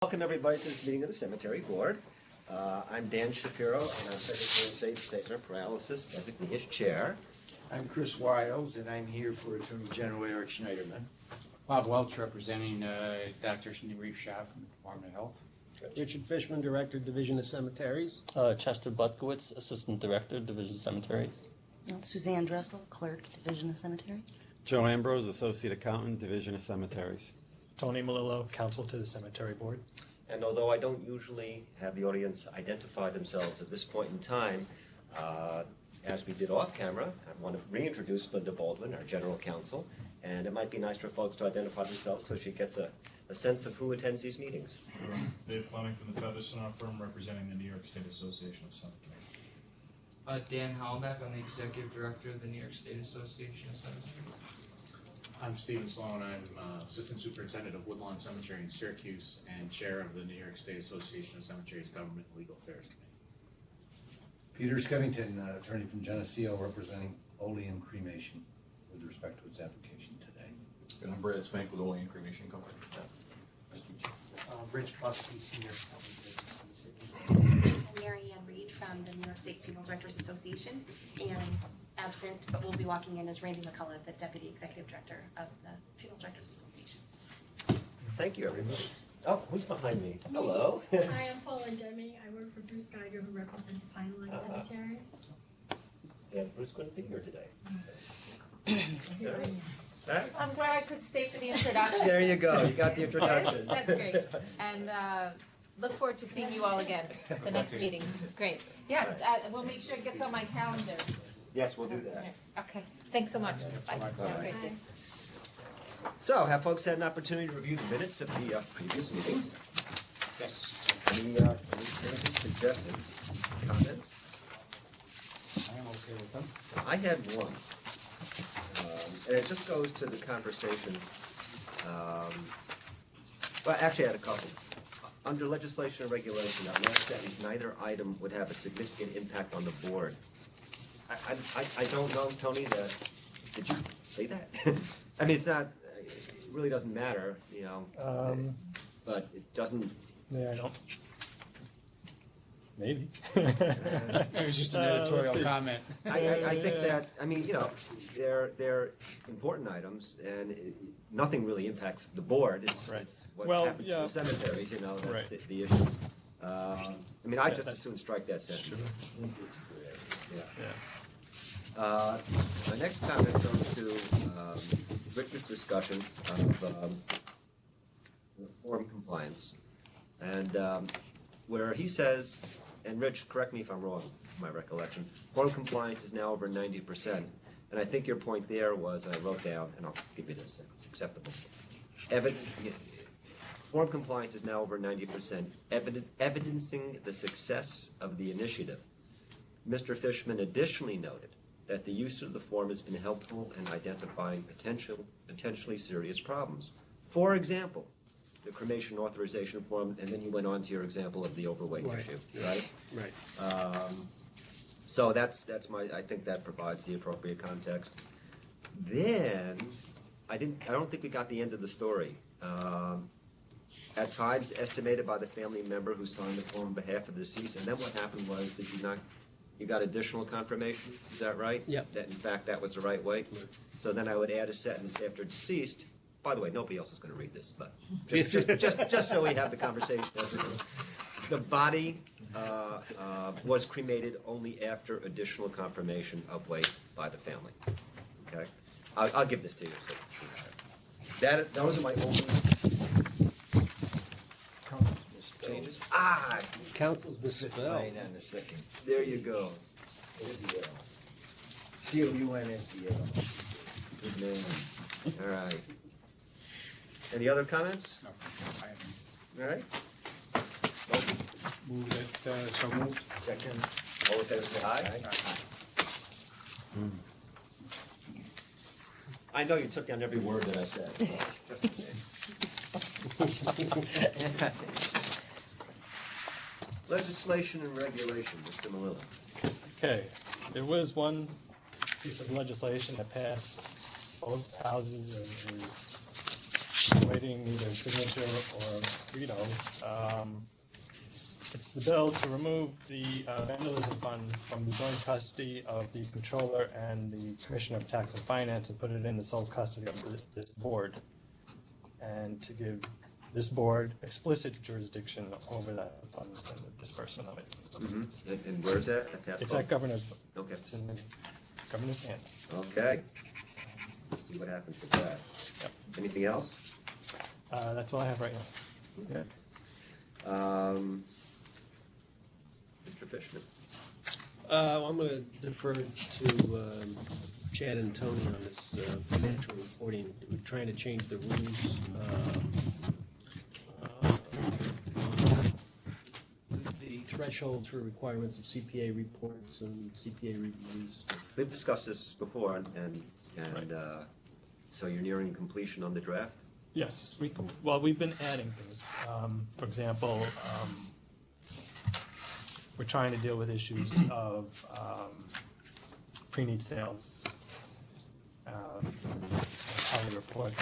Welcome everybody to this meeting of the Cemetery Board. I'm Dan Shapiro, and I'm Secretary of State Cesar Paralysis, designee as chair. I'm Chris Wiles, and I'm here for Attorney General Eric Schneiderman. Bob Welch, representing Dr. Sharif Shah from the Department of Health. Richard Fishman, Director, Division of Cemeteries. Chester Butkowitz, Assistant Director, Division of Cemeteries. Suzanne Dressel, Clerk, Division of Cemeteries. Joe Ambrose, Associate Accountant, Division of Cemeteries. Tony Melillo, Counsel to the Cemetery Board. And although I don't usually have the audience identify themselves at this point in time, as we did off camera, I want to reintroduce Linda Baldwin, our General Counsel, and it might be nice for folks to identify themselves so she gets a sense of who attends these meetings. Dave Fleming from the Featherston firm representing the New York State Association of Cemeteries. Dan Hallenbeck, I'm the Executive Director of the New York State Association of Cemeteries. I'm Stephen Sloan. I'm Assistant Superintendent of Woodlawn Cemetery in Syracuse and Chair of the New York State Association of Cemeteries Government and Legal Affairs Committee. Peter Skevington, attorney from Geneseo, representing Olean Cremation with respect to its application today. And I'm Brad Spank with Olean Cremation Company. Rich Busky, Senior. I'm Mary Ann Reed from the New York State Funeral Directors Association, and absent, but we'll be walking in as Randy McCullough, the Deputy Executive Director of the Funeral Directors Association. Thank you, everybody. Oh, who's behind me? Hello. Hi, I'm Paula Deming. I work for Bruce Geiger, who represents Pine Line Cemetery. And Bruce couldn't be here today. I'm glad I could stay for the introduction. There you go. You got the introduction. That's great. And look forward to seeing you all again at the next meeting. Great. Yes, we'll make sure it gets on my calendar. Yes, we'll do that. Okay. Thanks so much. Bye. Bye. So, have folks had an opportunity to review the minutes of the previous meeting? Yes. Any suggestions, comments? I am okay with them. I had one, and it just goes to the conversation. Well, actually, I had a couple. Under legislation and regulation, that last sentence, neither item would have a significant impact on the board. I don't know, Tony, did you say that? I mean, it's not, it really doesn't matter, you know, but it doesn't. Yeah, I don't. Maybe. It was just an editorial comment. I think that, I mean, you know, they're important items, and nothing really impacts the board. It's what happens to the cemeteries, you know, that's the issue. I mean, I just as soon strike that sentence. My next comment goes to Richard's discussion of form compliance, and where he says, and Rich, correct me if I'm wrong, my recollection, form compliance is now over 90%, and I think your point there was, and I wrote down, and I'll give you this, it's acceptable. Form compliance is now over 90%, evidencing the success of the initiative. Mr. Fishman additionally noted that the use of the form has been helpful in identifying potentially serious problems. For example, the cremation authorization form, and then you went on to your example of the overweight issue, right? Right. So that's I think that provides the appropriate context. Then I don't think we got the end of the story. At times estimated by the family member who signed the form on behalf of the deceased, and then what happened was, did you not? You got additional confirmation, is that right? Yep. That in fact that was the right way? Right. So then I would add a sentence after deceased. By the way, nobody else is going to read this, but just so we have the conversation. The body was cremated only after additional confirmation of weight by the family. Okay? I'll give this to you. So those are my only changes. Council's misspelled. On the second. There you go. SEL. COUNSEL. Good man. All right. Any other comments? No, I haven't. All right. Move that, so moved. Second. All in favor, say aye. I know you took down every word that I said. Legislation and regulation, Mr. Melillo. Okay. There was one piece of legislation that passed both houses, and it was awaiting either signature or veto. It's the bill to remove the vandalism fund from the joint custody of the controller and the Commissioner of Tax and Finance and put it in the sole custody of this board, and to give this board explicit jurisdiction over that funds and the disbursement of it. Mm-hmm. And where's that? It's at Governor's. Okay. It's in the Governor's hands. Okay. Let's see what happens with that. Yep. Anything else? That's all I have right now. Okay. Mr. Fishman. I'm going to defer to Chad and Tony on this financial reporting. We're trying to change the rules. The thresholds for requirements of CPA reports and CPA reviews. We've discussed this before, and so you're nearing completion on the draft? Yes. We've been adding things. For example, we're trying to deal with issues of pre-need sales, how they report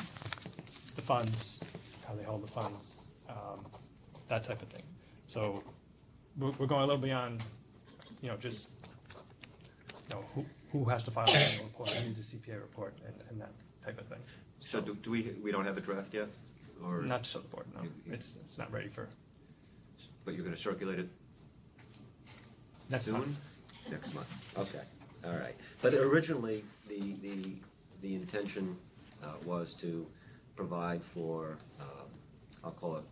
the funds, how they hold the funds, that type of thing. So we're going a little beyond, just who has to file an annual report, who needs a CPA report, and that type of thing. So do we don't have a draft yet? Or not to show the board, no. It's not ready for. But you're going to circulate it next month. Next month. Okay. All right. But originally, the intention was to provide for, I'll call it,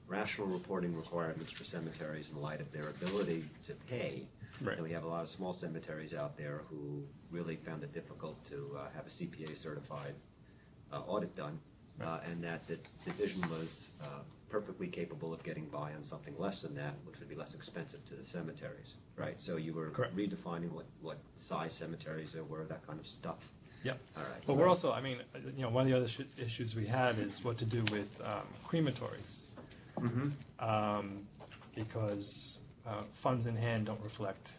rational reporting requirements for cemeteries in light of their ability to pay. Right. And we have a lot of small cemeteries out there who really found it difficult to have a CPA certified audit done, and that the division was perfectly capable of getting by on something less than that, which would be less expensive to the cemeteries, right? So you were redefining what size cemeteries there were, that kind of stuff. Yep. All right. But we're also, one of the other issues we had is what to do with crematories. Mm-hmm. Because funds in hand don't reflect,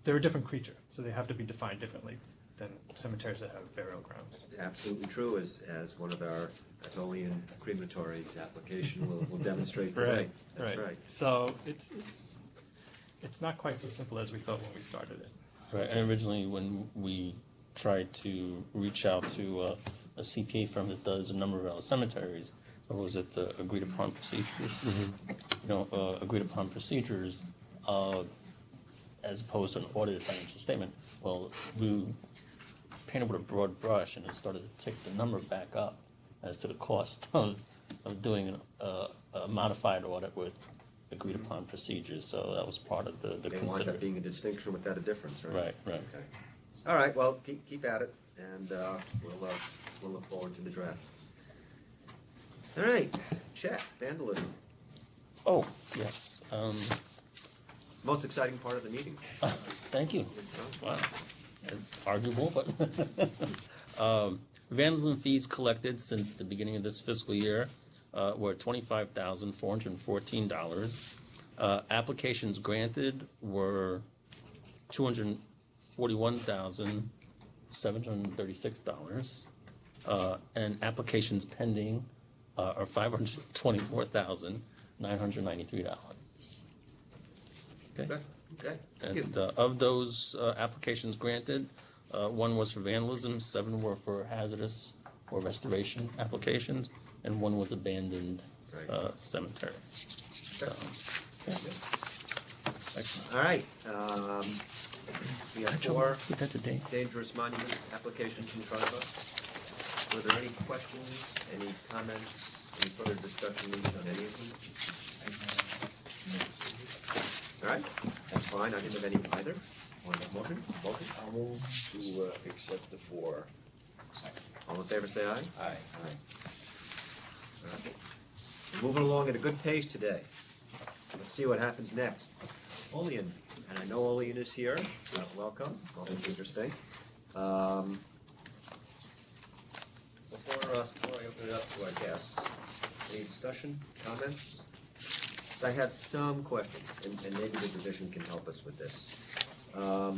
they're a different creature, so they have to be defined differently than cemeteries that have burial grounds. Absolutely true, as one of our Atolian crematories application will demonstrate today. That's right. So it's not quite so simple as we thought when we started it. Right, and originally when we tried to reach out to a CPA firm that does a number of our cemeteries, or was it the agreed upon procedures? Mm-hmm. Agreed upon procedures, as opposed to an audited financial statement. Well, we painted with a broad brush, and it started to tick the number back up as to the cost of doing a modified audit with agreed upon procedures. So that was part of the They wind up being a distinction without a difference, right? Right, right. Okay. All right. Well, keep at it, and we'll look forward to the draft. All right, Chet, vandalism. Oh, yes. Most exciting part of the meeting. Thank you. Wow. Arguable, but vandalism fees collected since the beginning of this fiscal year were $25,414. Applications granted were $241,736, and applications pending are $524,993. Okay. Okay. And of those applications granted, one was for vandalism, 7 were for hazardous or restoration applications, and 1 was abandoned cemetery. So, yeah. All right. We have 4 that's a day. dangerous monument applications in front of us. Were there any questions, any comments, any further discussion needed on any of them? All right, that's fine. I didn't have any either. Want a motion? I'll move to accept the 4. All in favor, say aye. Aye. Aye. All right. We're moving along at a good pace today. Let's see what happens next. Olean, and I know Olean is here. Welcome to Interstate. Before I open it up to our guests, any discussion, comments? I had some questions, and maybe the division can help us with this. Tell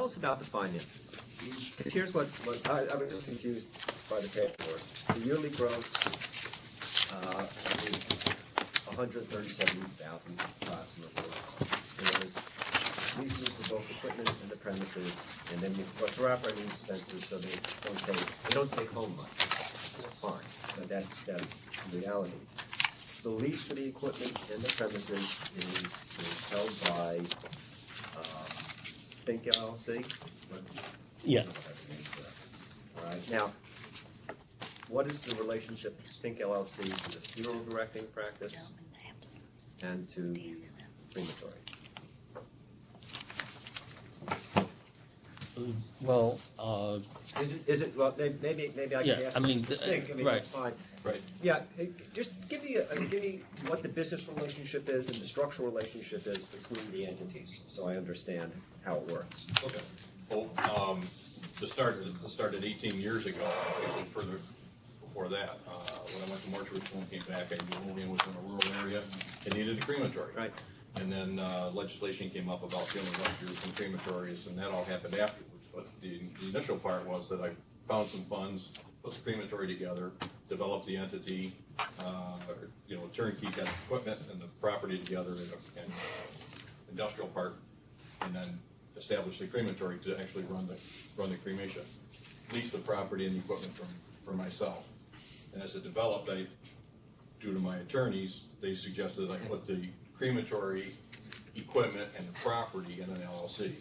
us about the finances. Here's what I was just confused by the paperwork. The yearly gross is 137,000 approximately. There's leases for both equipment and the premises, and then what's your operating expenses, so they don't take home much. Fine, but that's the reality. The lease for the equipment and the premises is held by Spink LLC. Yes. All right. Now, what is the relationship of Spink LLC to the funeral directing practice and to the crematory? Well, Is it, well, maybe I can Yeah, ask I mean, Mr. Spink, right. that's fine. Right. Yeah, just give me what the business relationship is and the structural relationship is between the entities, so I understand how it works. Okay. Well, to start at 18 years ago, actually further before that, when I went to mortuary school and came back, I knew Olean was in a rural area and needed a crematory. Right. And then legislation came up about funeral directors and crematories, and that all happened afterwards. But the initial part was that I found some funds, put the crematory together, developed the entity, turnkey, got the equipment and the property together in an industrial park, and then established the crematory to actually run the cremation. Leased the property and the equipment from myself. And as it developed, due to my attorneys, they suggested I put the crematory equipment and the property in an LLC.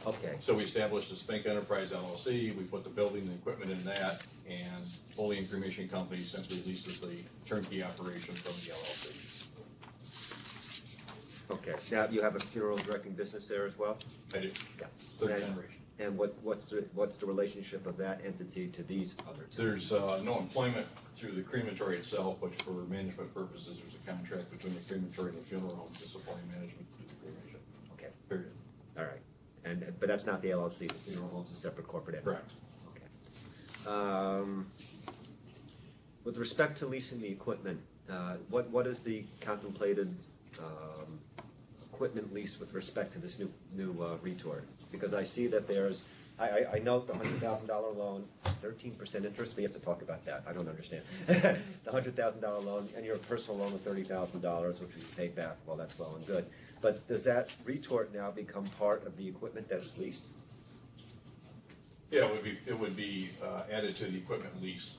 Okay. So we established a Spink Enterprise LLC, we put the building and equipment in that, and Olean Cremation Company simply leases the turnkey operation from the LLC. Okay, now you have a funeral directing business there as well? I do. Yeah. Third And- generation. And what's the relationship of that entity to these other two? There's no employment through the crematory itself, but for management purposes, there's a contract between the crematory and the funeral home to supply management through the cremation. Okay, Period. all right. But that's not the LLC, the funeral home's a separate corporate entity? Correct. Okay. With respect to leasing the equipment, what is the contemplated equipment lease with respect to this new retort? Because I see that I note the $100,000 loan, 13% interest. We have to talk about that. I don't understand. The $100,000 loan and your personal loan of $30,000, which you paid back. Well, that's well and good. But does that retort now become part of the equipment that's leased? Yeah, it would be added to the equipment lease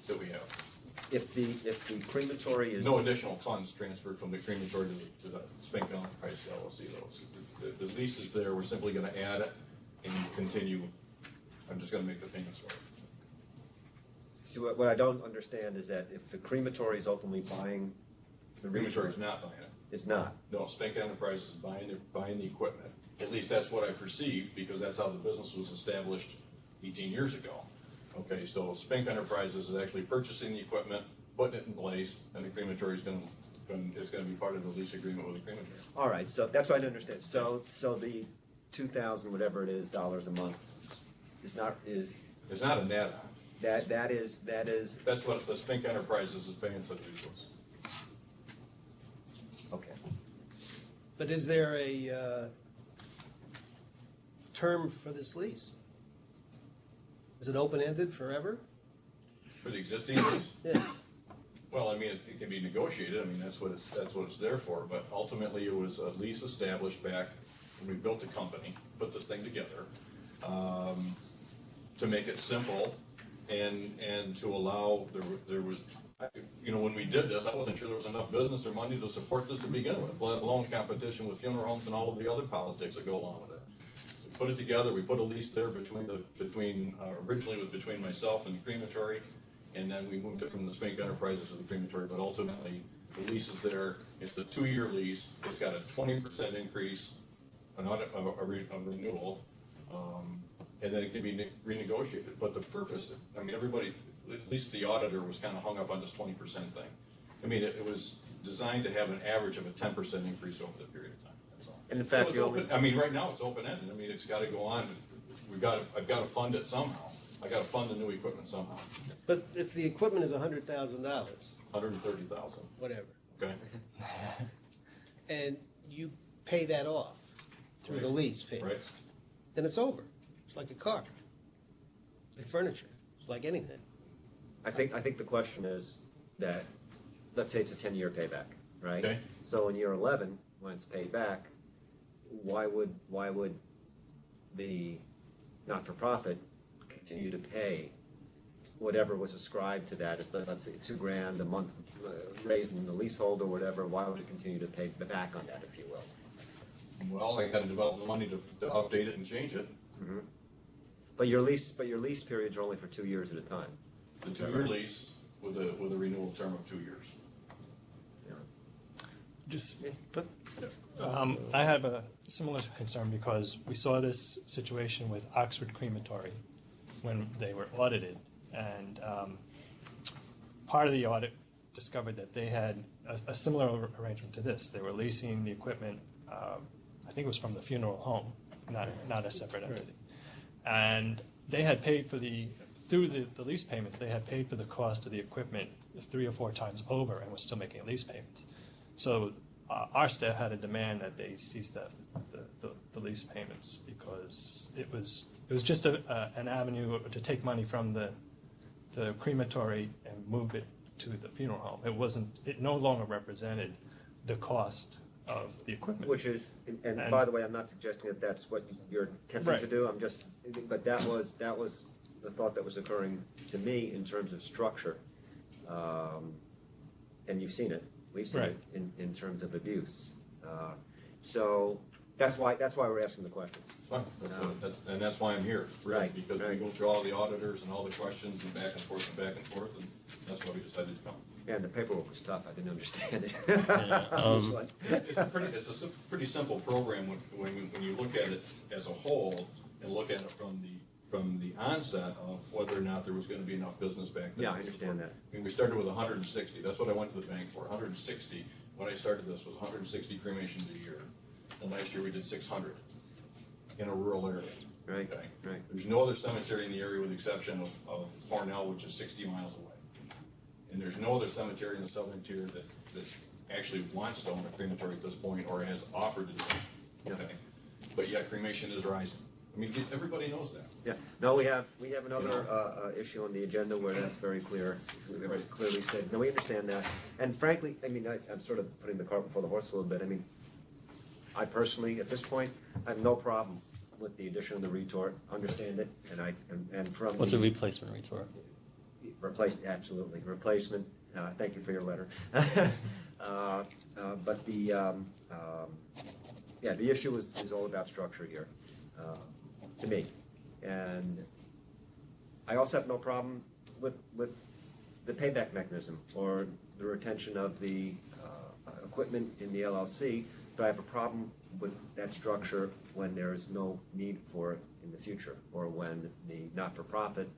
that we have. If the crematory is No additional funds transferred from the crematory to the Spink Enterprise LLC, though. The lease is there, we're simply gonna add it and continue, I'm just gonna make the payments for it. See, what I don't understand is that if the crematory is ultimately buying the Crematory retort, is not buying it. it's not. No, Spink Enterprise is buying the equipment. At least that's what I perceived, because that's how the business was established 18 years ago. Okay, so Spink Enterprises is actually purchasing the equipment, putting it in place, and the crematory is gonna be part of the lease agreement with the crematory. All right, so that's what I understand. So the $2,000, whatever it is, dollars a month is It's not an add-on. that is. That's what the Spink Enterprises is paying for the lease. Okay. But is there a term for this lease? Is it open-ended forever? For the existing lease? Yeah. Well, I mean, it can be negotiated, I mean, that's what it's there for, but ultimately it was a lease established back when we built the company, put this thing together, to make it simple and to allow, there was, when we did this, I wasn't sure there was enough business or money to support this to begin with, let alone competition with funeral homes and all of the other politics that go along with it. We put it together, we put a lease there originally it was between myself and the crematory, and then we moved it from the Spink Enterprises to the crematory, but ultimately, the lease is there, it's a 2-year lease, it's got a 20% increase, a renewal, and then it can be renegotiated, but the purpose, I mean, everybody, at least the auditor was kind of hung up on this 20% thing. I mean, it was designed to have an average of a 10% increase over the period of time, that's all. And in fact, I mean, right now, it's open-ended, I mean, it's gotta go on, I've gotta fund it somehow. I gotta fund the new equipment somehow. But if the equipment is $100,000. $130,000. Whatever. Okay. And you pay that off through the lease payment. Right. Then it's over. It's like a car, like furniture, it's like anything. I think the question is that, let's say it's a 10-year payback, right? Okay. So in year 11, when it's paid back, why would the not-for-profit continue to pay whatever was ascribed to that? Is let's say $2,000 a month raised in the leasehold or whatever? Why would it continue to pay back on that, if you will? Well, I got to develop the money to update it and change it. Mm-hmm. But your lease periods are only for 2 years at a time. The 2-year lease with a renewal term of 2 years. Just, I have a similar concern because we saw this situation with Oxford Crematory when they were audited, and part of the audit discovered that they had a similar arrangement to this. They were leasing the equipment, I think it was from the funeral home, not a separate entity. And they had paid for through the lease payments, they had paid for the cost of the equipment 3 or 4 times over and was still making lease payments. So our staff had a demand that they cease the lease payments because it was just an avenue to take money from the crematory and move it to the funeral home. It no longer represented the cost of the equipment. Which is, and by the way, I'm not suggesting that that's what you're attempting to do. But that was the thought that was occurring to me in terms of structure. And you've seen it. We've seen it in terms of abuse. So that's why we're asking the questions. Fine. And that's why I'm here, really, Right. because we go through all the auditors and all the questions and back and forth, and that's why we decided to come. Yeah, and the paperwork was tough. I didn't understand it. It's a pretty simple program when you look at it as a whole and look at it from the onset of whether or not there was going to be enough business back then. Yeah, I understand that. I mean, we started with 160. That's what I went to the bank for. 160. When I started this was 160 cremations a year, and last year we did 600 in a rural area. Right. Okay. Right. There's no other cemetery in the area with the exception of Parnell, which is 60 miles away. And there's no other cemetery in the southern tier that actually wants to own a crematory at this point or has offered to do it. Okay. But yet cremation is rising. I mean, everybody knows that. Yeah. No, we have another issue on the agenda where that's very clear. We very clearly said, no, we understand that. And frankly, I mean, I'm sort of putting the cart before the horse a little bit. I mean, I personally, at this point, I have no problem with the addition of the retort. Understand it, and from What's a replacement retort? Absolutely replacement. Thank you for your letter. But the issue is all about structure here, to me, and I also have no problem with the payback mechanism or the retention of the equipment in the LLC. But I have a problem with that structure when there is no need for it in the future, or when the not-for-profit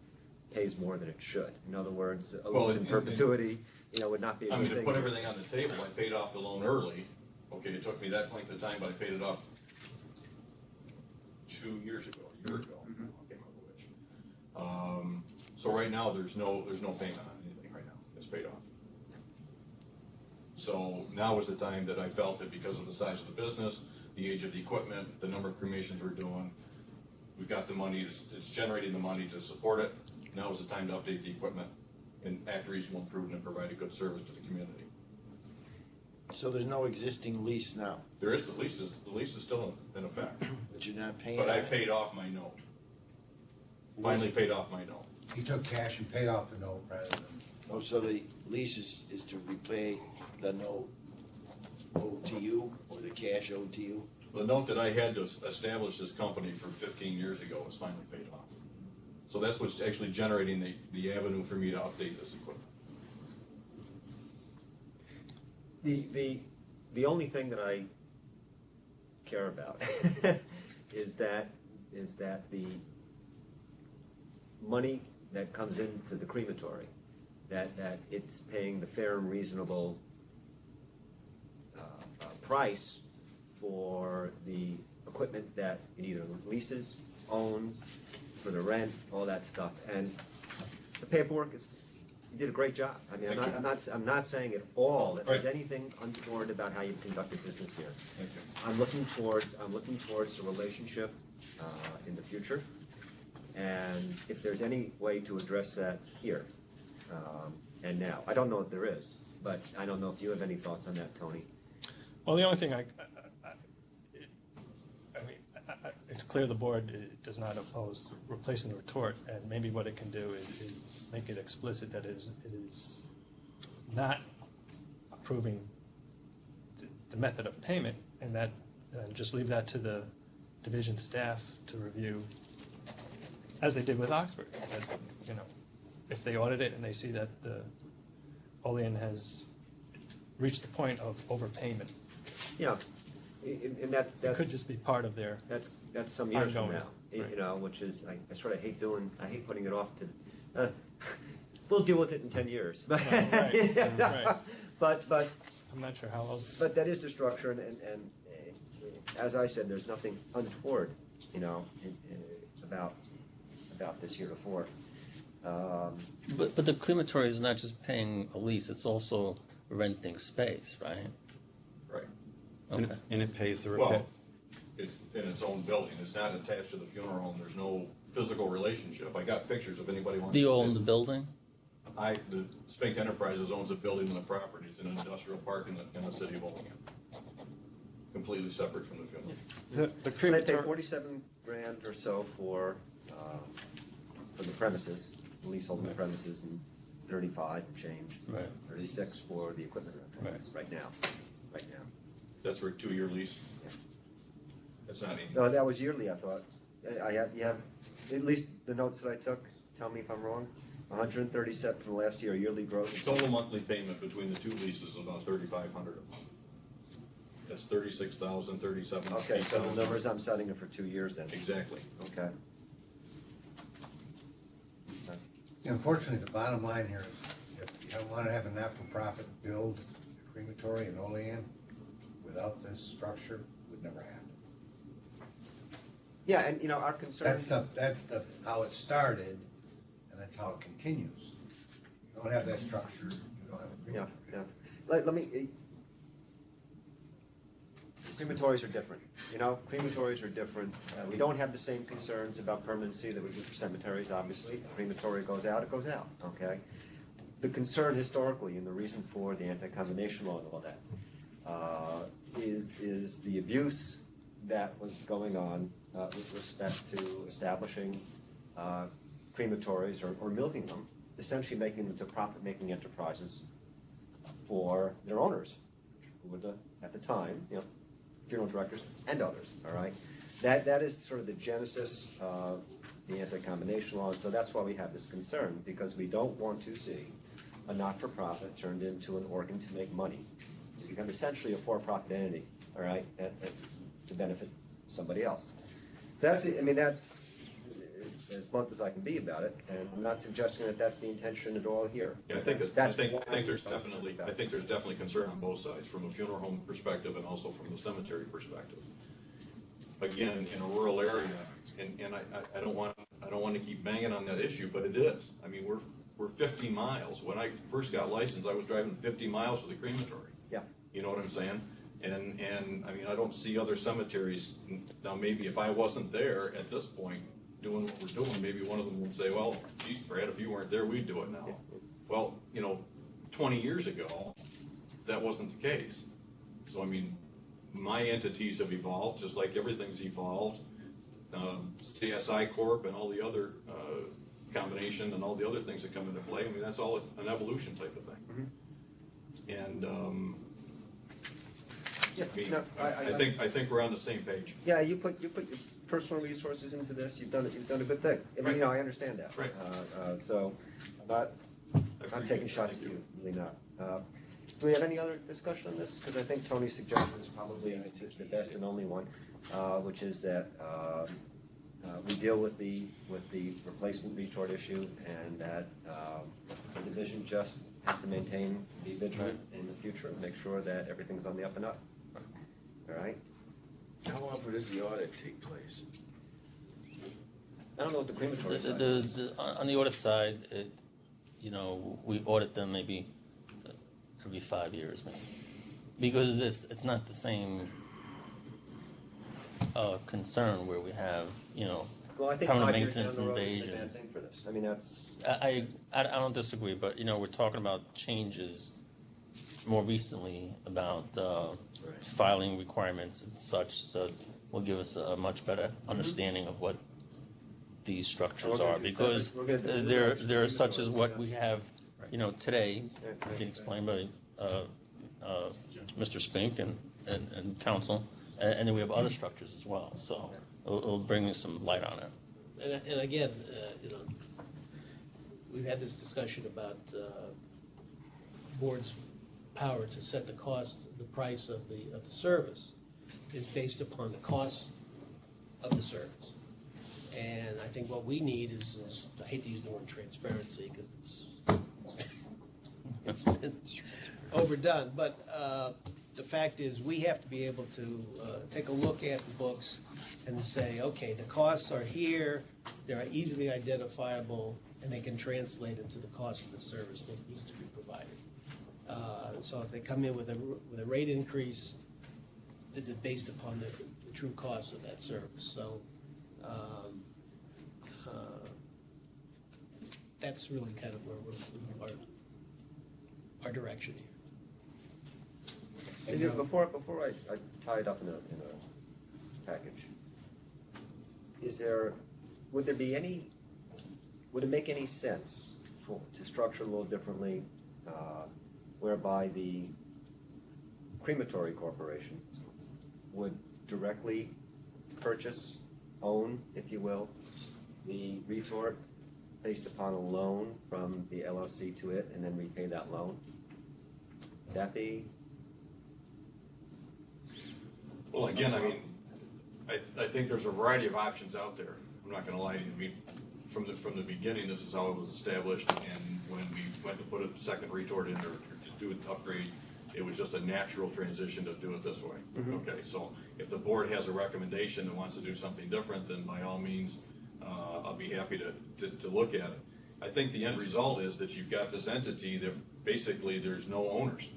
pays more than it should. In other words, a lease in perpetuity, would not be a good thing. I mean, to put everything on the table, I paid off the loan early. Okay, it took me that length of time, but I paid it off 2 years ago, a year ago. Mm-hmm. I can't remember which. So right now, there's no payment on anything right now. It's paid off. So now is the time that I felt that because of the size of the business, the age of the equipment, the number of cremations we're doing, we've got the money, it's generating the money to support it. Now is the time to update the equipment and act reasonable and prudent and provide a good service to the community. So there's no existing lease now? There is, the lease is still in effect. But you're not paying? But I paid off my note. Finally paid off my note. He took cash and paid off the note rather than. Oh, so the lease is to repay the note owed to you, or the cash owed to you? The note that I had to establish this company for 15 years ago was finally paid off. So that's what's actually generating the avenue for me to update this equipment. The only thing that I care about is that the money that comes into the crematory, that it's paying the fair and reasonable price for the equipment that it either leases, owns, for the rent, all that stuff. And the paperwork you did a great job. I mean, I'm not saying at all that there's anything untoward about how you've conducted business here. Thank you. I'm looking towards a relationship in the future, And if there's any way to address that here and now. I don't know if there is, but I don't know if you have any thoughts on that, Tony. Well, the only thing it's clear the board does not oppose replacing the retort, and maybe what it can do is make it explicit that it is not approving the method of payment, and that just leave that to the division staff to review, as they did with Oxford. That, you know, if they audit it and they see that the Olean has reached the point of overpayment. Yeah, and that's it could just be part of their. That's some years ongoing, from now, right. you know, which is I sort of hate putting it off to. We'll deal with it in 10 years. Right. But I'm not sure how else. But that is the structure, and as I said, there's nothing untoward, you know, about this heretofore. But the crematory is not just paying a lease; it's also renting space, right? Right. Okay. And it pays the repair. Well, it's in its own building. It's not attached to the funeral home. There's no physical relationship. I got pictures if anybody wants Do you to own see the them. building? The Spink Enterprises owns a building and the property. It's an industrial park in the city of Olean. Completely separate from the funeral. The They crematory. pay 47 grand or so for the premises, the leasehold of the premises, and 35 and change. Right. 36 for the equipment rental. Right now. That's for a 2-year lease? That's not even. No, that was yearly, I thought. You have, at least the notes that I took, tell me if I'm wrong, 137 from last year, yearly gross. The total monthly payment between the two leases is about $3,500 a month. That's 36,000, 37. Okay, so the numbers I'm setting are for 2 years then. Exactly. Okay. Unfortunately, the bottom line here is, if you want to have a not-for-profit build a crematory in Olean, without this structure, would never happen. Yeah, and you know, our concerns. That's how it started, and that's how it continues. You don't have that structure, you don't have a crematory. Yeah. Let me. Crematories are different. You know, crematories are different. We don't have the same concerns about permanency that we do for cemeteries, obviously. If the crematory goes out, it goes out, okay? The concern historically, and the reason for the anti-condemnation law and all that, is the abuse that was going on with respect to establishing crematories or milking them, essentially making them to profit-making enterprises for their owners, who were at the time, you know, funeral directors and others, all right? That is sort of the genesis of the anti-condemnation law, and so that's why we have this concern, because we don't want to see a not-for-profit turned into an organ to make money. It become essentially a for-profit entity, all right, to benefit somebody else. So that's as blunt as I can be about it, and I'm not suggesting that that's the intention at all here. Yeah, I think there's definitely concern on both sides, from a funeral home perspective and also from the cemetery perspective. Again, in a rural area, and I don't want to keep banging on that issue, but it is. I mean, we're 50 miles. When I first got licensed, I was driving 50 miles to the crematory. Yeah. You know what I'm saying? And I mean, I don't see other cemeteries. Now, maybe if I wasn't there at this point doing what we're doing, maybe one of them would say, well, geez, Brad, if you weren't there, we'd do it now. Well, you know, 20 years ago, that wasn't the case. So, I mean, my entities have evolved, just like everything's evolved. CSI Corp and all the other combination and all the other things that come into play. I mean, that's all an evolution type of thing. Mm-hmm. And I think we're on the same page. Yeah, you put your personal resources into this. You've done a good thing. I mean, you know, I understand that. Right. So I'm taking shots at you, really not. Do we have any other discussion on this? Because I think Tony's suggestion is probably the best and only one, which is that we deal with the replacement retort issue, and that the division just has to be vigilant in the future and make sure that everything's on the up and up. All right? How often does the audit take place? I don't know what the crematory side on the audit side, you know, we audit them maybe every 5 years, maybe, because it's not the same concern where we have, you know, Well, I think permanent 5 years down maintenance the road isn't a invasion. bad thing for this. I mean, that's, I don't disagree, but, you know, we're talking about changes more recently about filing requirements and such, so will give us a much better understanding of what these structures are, because they're such as what we have, you know, today, being explained by Mr. Spink and council, and then we have other structures as well, so it'll bring us some light on it. And again, you know, we've had this discussion about board's power to set the cost, the price of the service is based upon the cost of the service. And I think what we need is I hate to use the word transparency because it's been overdone, but the fact is we have to be able to take a look at the books and say, okay, the costs are here, they're easily identifiable, and they can translate into the cost of the service that needs to be provided. So if they come in with a rate increase, is it based upon the true cost of that service? So that's really kind of where our direction here. Before I tie it up in a package, would it make any sense to structure a little differently, whereby the crematory corporation would directly own, if you will, the retort based upon a loan from the LLC to it, and then repay that loan? Would that be? Well, again, I mean, I think there's a variety of options out there. I'm not gonna lie to you. I mean, from the beginning, this is how it was established, and when we went to put a second retort in there to do an upgrade, it was just a natural transition to do it this way. Mm-hmm. Okay, so if the board has a recommendation and wants to do something different, then by all means, I'll be happy to look at it. I think the end result is that you've got this entity that basically there's no owners.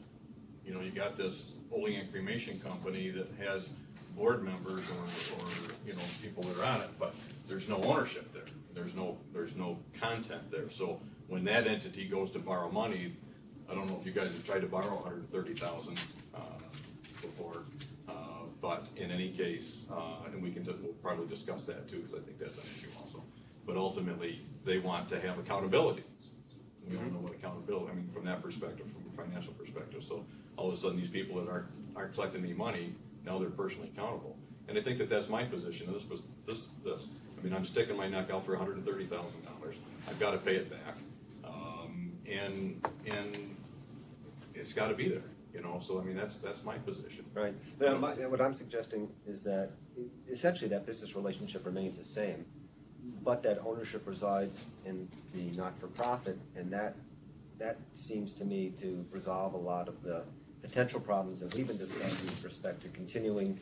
You know, you got this Olean cremation company that has board members or you know, people that are on it, but there's no ownership there. There's no content there. So when that entity goes to borrow money, I don't know if you guys have tried to borrow $130,000 before, but in any case, and we'll probably discuss that too, because I think that's an issue also. But ultimately, they want to have accountability. We don't know what accountability, I mean, from that perspective, from a financial perspective. So all of a sudden, these people that aren't collecting any money, now they're personally accountable. And I think that that's my position. This. I mean, I'm sticking my neck out for $130,000. I've got to pay it back, and it's got to be there. You know, so I mean, that's my position. Right. But what I'm suggesting is that essentially that business relationship remains the same, but that ownership resides in the not-for-profit, and that seems to me to resolve a lot of the potential problems that we've been discussing with respect to continuing,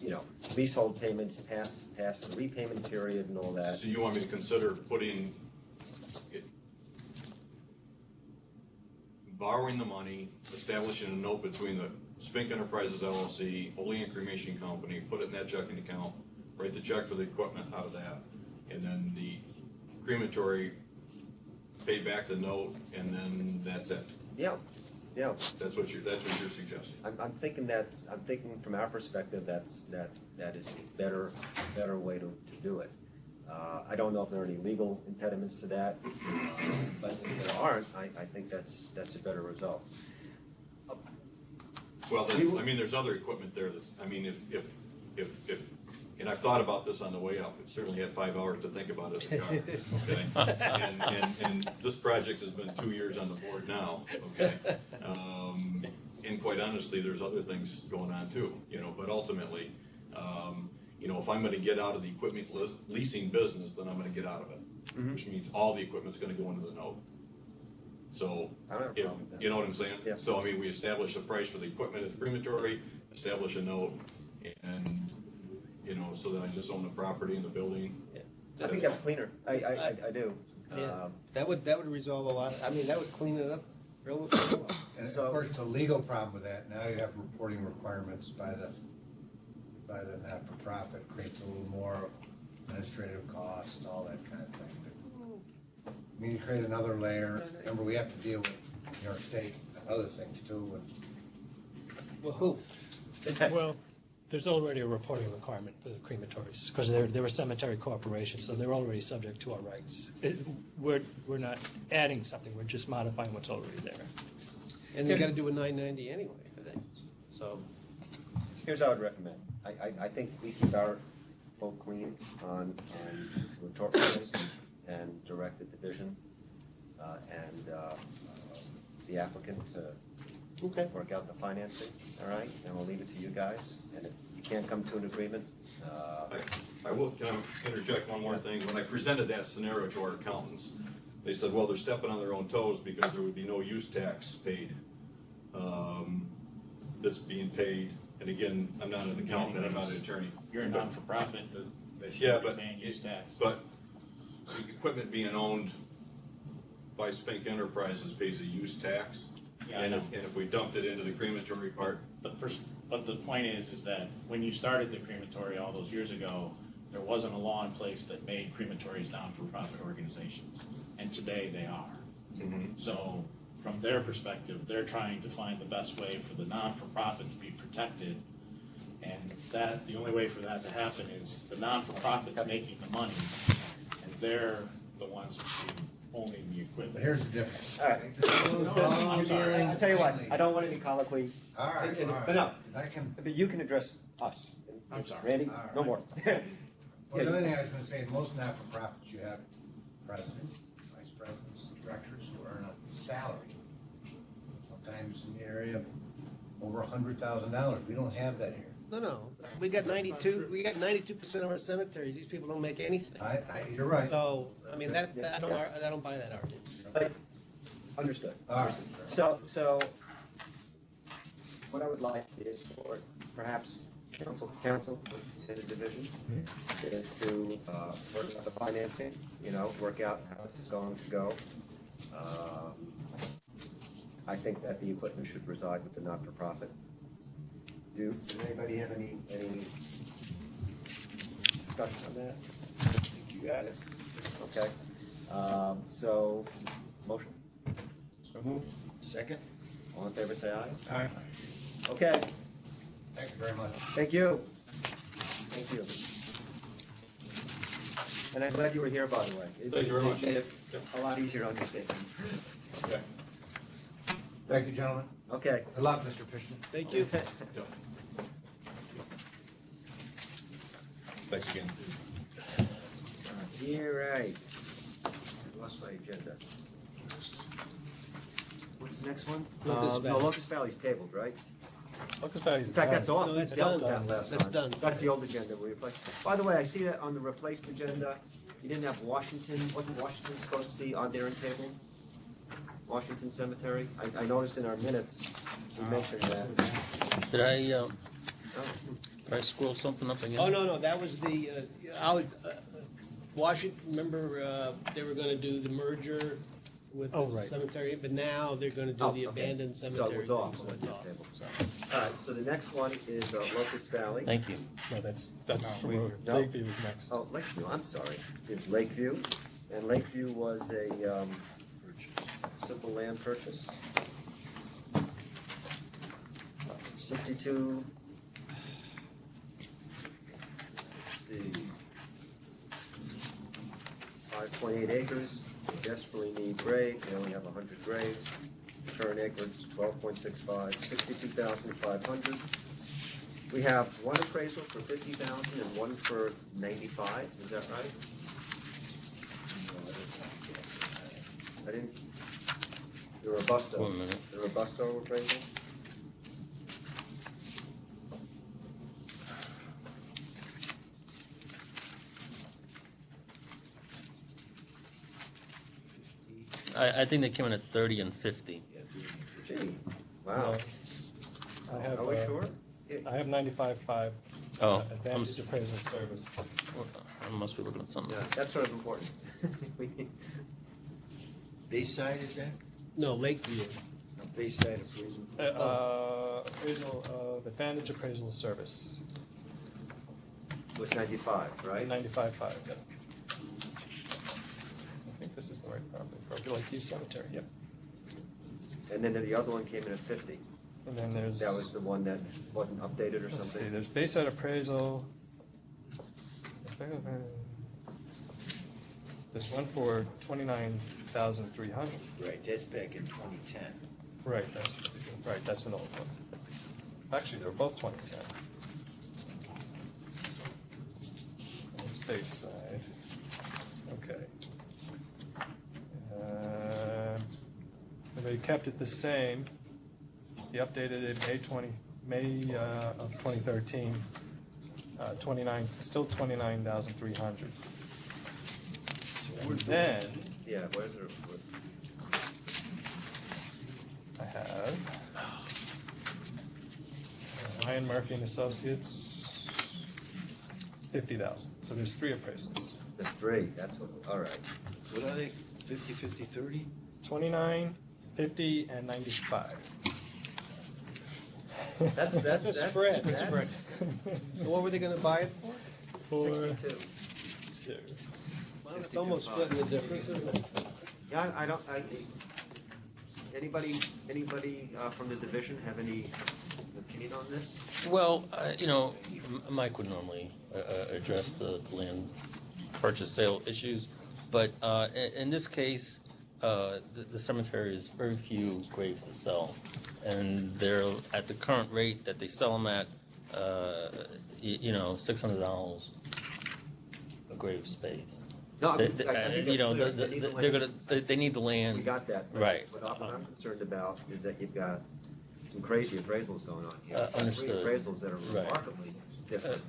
you know, leasehold payments past the repayment period and all that. So you want me to consider borrowing the money, establishing a note between the Spink Enterprises LLC, Olean Cremation Company, put it in that checking account, write the check for the equipment out of that, and then the crematory pay back the note, and then that's it. Yeah. That's what you're suggesting. I'm thinking from our perspective that is a better way to do it. I don't know if there are any legal impediments to that, but if there aren't, I think that's a better result. Well, I mean, there's other equipment there that's, I mean, if and I've thought about this on the way up. It certainly had 5 hours to think about it as a car, okay? And this project has been 2 years on the board now, okay? And quite honestly, there's other things going on too, you know, but ultimately, you know, if I'm gonna get out of the equipment leasing business, then I'm gonna get out of it, which means all the equipment's gonna go into the note. So, you know what I'm saying? Yeah. So, I mean, we establish a price for the equipment at the crematory, establish a note, and, you know, so that I just own the property and the building. Yeah. I think that's cleaner. I do. Yeah. That would resolve a lot. I mean, that would clean it up real well. And of course, the legal problem with that, now you have reporting requirements by the not-for-profit, creates a little more administrative costs and all that kind of thing. I mean, you create another layer. Remember, we have to deal with New York State and other things too. And Well, who? Well, there's already a reporting requirement for the crematories, because they're a cemetery corporation, so they're already subject to our rights. We're not adding something, we're just modifying what's already there. And they gotta do a 990 anyway, I think. So, Here's how I'd recommend. I think we keep our folk clean on tort rules and direct the division and the applicant to work out the financing, all right? And we'll leave it to you guys. And if you can't come to an agreement, I will, can I interject one more thing? When I presented that scenario to our accountants, they said, well, they're stepping on their own toes because there would be no use tax paid that's being paid. And again, I'm not an accountant, I'm not an attorney. You're a non-for-profit, that Yeah, should be but paying use tax. But the equipment being owned by Spink Enterprises pays a use tax. Yeah, I And know. if we dumped it into the crematory part, But the point is that when you started the crematory all those years ago, there wasn't a law in place that made crematories non-for-profit organizations, and today they are. So from their perspective, they're trying to find the best way for the non-for-profit to be protected, and that, the only way for that to happen is the non-for-profit's making the money, and they're the ones that should be owning the equipment. But here's the difference. all right. I'm sorry. I'll tell you what, I don't want any colloquy. All right, all right. But no, If I can, but you can address us. I'm sorry. Randy, All right. no more. well, the other thing I was gonna say, in most not-for-profits, you have presidents, vice presidents, directors who earn a salary. Sometimes in the area of over $100,000. We don't have that here. no, we got 92% of our cemeteries, these people don't make anything. You're right. So, I mean, I don't buy that argument. Understood. All right. So what I would like is for perhaps council in the division is to work out the financing, work out how this is going to go. I think that the equipment should reside with the not-for-profit. Does anybody have any discussion on that? I think you got it. Okay. So, motion? So moved. Second? All in favor, say aye. All right. Okay, Thank you very much. thank you. Thank you. And I'm glad you were here, by the way. Thank you very much. It made it a lot easier to understand. okay. Thank you, gentlemen. Okay. Good luck, Mr. Fishman. Thank you. Thanks again. You're right. I lost my agenda. What's the next one? Locust Valley. No, Locust Valley's tabled, right? Locust Valley's In fact, that's off. No, We that's dealt with done. that last That's time. done. That's the old agenda we replaced. By the way, I see that on the replaced agenda, you didn't have Washington. Wasn't Washington supposed to be on there and tabled? Washington Cemetery? I noticed in our minutes, we mentioned that. Did I scroll something up again? Oh, no, that was the, Washington, remember, they were gonna do the merger with the right. cemetery, but now they're gonna do the Okay. abandoned So cemetery. it was off. thing, on so the it's off. table. All right, so the next one is Locust Valley. Thank you. No, that's No. Lakeview is next. Oh, Lakeview, I'm sorry, is Lakeview, and Lakeview was a simple land purchase. 62, let's see, 5.8 acres, they desperately need graves, they only have 100 graves, current acreage 12.65, 62,500. We have one appraisal for 50,000 and one for 95, is that right? I didn't, the Robusto. 1 minute. The Robusto appraisal? I think they came in at 30 and 50. Gee, wow. I have, Are we sure? I have 95.5. Oh, Advantage appraisal service. I must be looking at something. Yeah, that's sort of important. Bayside, is that? No, Lakeview. Bayside appraisal? Appraisal of Advantage appraisal service. With 95, right? 95.5, yep. I think this is the right property for Lakeview Cemetery, yep. And then the other one came in at 50. And then there's. That was the one that wasn't updated or Let's see, something? there's base out appraisal. There's one for 29,300. Right, that's back in 2010. Right, that's an old one. Actually, they're both 2010. It's base side. Okay. They kept it the same. He updated it May of 2013. 29,300. And then Yeah, where's the? I have Ryan Murphy and Associates, 50,000. So there's 3 appraisals. There's 3. That's what. All right. What are they? 50, 50, 30? 29, 50, and 95. That's spread. that's- So what were they gonna buy it for? 62. 62. Well, it's almost splitting the difference, isn't it? Yeah, anybody from the division have any opinion on this? Well, Mike would normally address the land purchase sale issues, but in this case, the cemetery has very few graves to sell, and they're at the current rate that they sell them at, $600 a grave space. No, I think that's clear. They need the land. We got that. Right. What I'm concerned about is that you've got some crazy appraisals going on here. Understood. 3 appraisals that are remarkably different.